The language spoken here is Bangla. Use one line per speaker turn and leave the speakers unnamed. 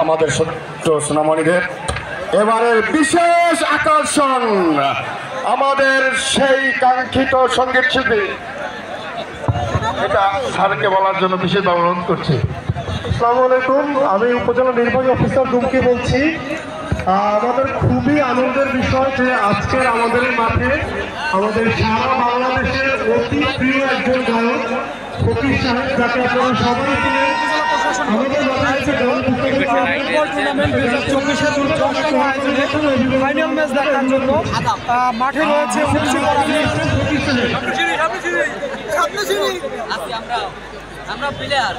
আমাদের ছোট্ট সোনামণিদের। এবারের বিশেষ আকর্ষণ আমাদের সেই কাঙ্ক্ষিত সঙ্গীত শিল্পী, এটা স্যারকে বলার জন্য বিশেষভাবে অনুরোধ করছি।
আসসালামু আলাইকুম, আমি উপজেলা নির্বাহী অফিসার ডুমকি বলছি। আমাদের খুবই আনন্দের বিষয় যে আজকের আমাদের মাঠে আমাদের সারা বাংলাদেশের অতি প্রিয় একজন গায়ক ফকির সাহেব, যাকে আপনারা সবাই চিনেন। আমাদের
ফাইনাল ম্যাচ দেখার জন্য মাঠে রয়েছে
আমরা প্লেয়ার